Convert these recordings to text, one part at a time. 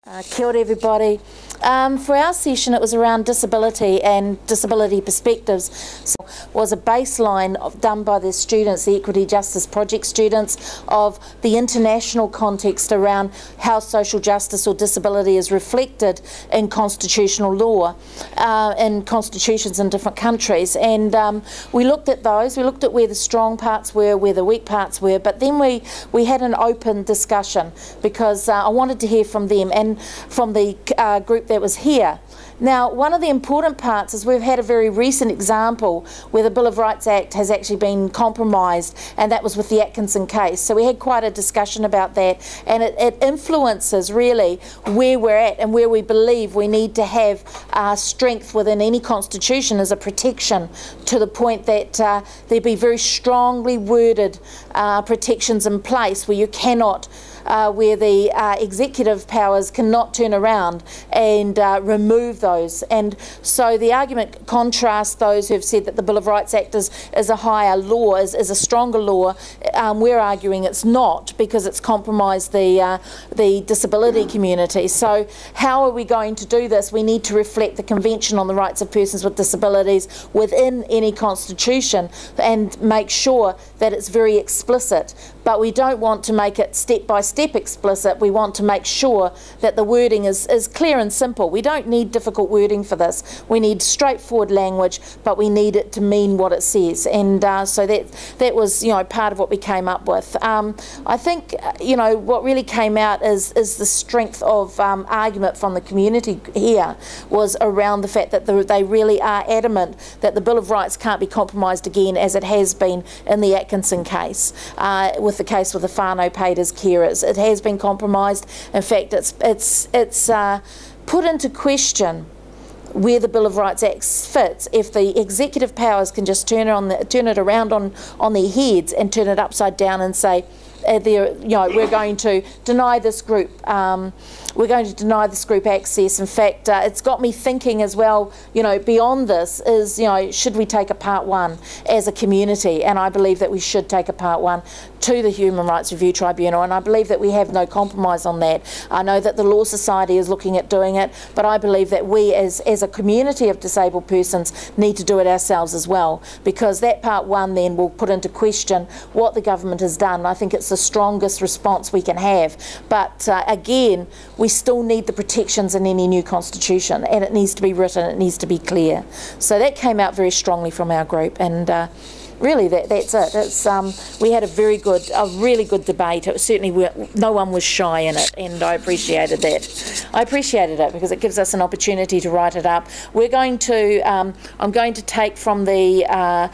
Kia ora everybody. For our session it was around disability and disability perspectives. So it was a baseline done by the students, the Equity Justice Project students, of the international context around how social justice or disability is reflected in constitutional law, in constitutions in different countries. And we looked at those, we looked at where the strong parts were, where the weak parts were, but then we had an open discussion because I wanted to hear from them and from the group that was here. Now, one of the important parts is we've had a very recent example where the Bill of Rights Act has actually been compromised, and that was with the Atkinson case. So we had quite a discussion about that, and it influences really where we're at and where we believe we need to have strength within any constitution as a protection, to the point that there be very strongly worded protections in place where you cannot where the executive powers cannot turn around and remove those. And so the argument contrasts those who have said that the Bill of Rights Act is a higher law, is a stronger law. We're arguing it's not, because it's compromised the disability community. So how are we going to do this? We need to reflect the Convention on the Rights of Persons with Disabilities within any constitution and make sure that it's very explicit. But we don't want to make it step by step explicit. We want to make sure that the wording is clear and simple. We don't need difficult wording for this. We need straightforward language, but we need it to mean what it says. And so that was, part of what we came up with. I think, what really came out is the strength of argument from the community here was around the fact that they really are adamant that the Bill of Rights can't be compromised again, as it has been in the Atkinson case, with the case with the whānau paid as carers. It has been compromised. In fact, it's put into question where the Bill of Rights Act fits if the executive powers can just turn it around on their heads and turn it upside down and say, we're going to deny this group. We're going to deny this group access. In fact, it's got me thinking as well, beyond this is, should we take a Part 1 as a community? And I believe that we should take a Part 1 to the Human Rights Review Tribunal, and I believe that we have no compromise on that. I know that the Law Society is looking at doing it, but I believe that we as a community of disabled persons need to do it ourselves as well, because that Part 1 then will put into question what the government has done. I think it's the strongest response we can have. But again, we still need the protections in any new constitution, and it needs to be written, it needs to be clear. So that came out very strongly from our group, and really that's it. It's, we had a really good debate. It was certainly, no one was shy in it, and I appreciated that. I appreciated it because it gives us an opportunity to write it up. We're going to, I'm going to take from the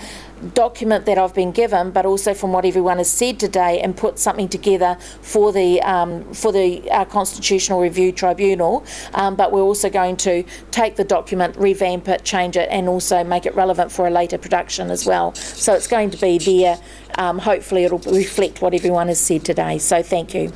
document that I've been given, but also from what everyone has said today, and put something together for the Constitutional Review Tribunal. But we're also going to take the document, revamp it, change it, and also make it relevant for a later production as well. So it's going to be there. Hopefully it'll reflect what everyone has said today. So thank you.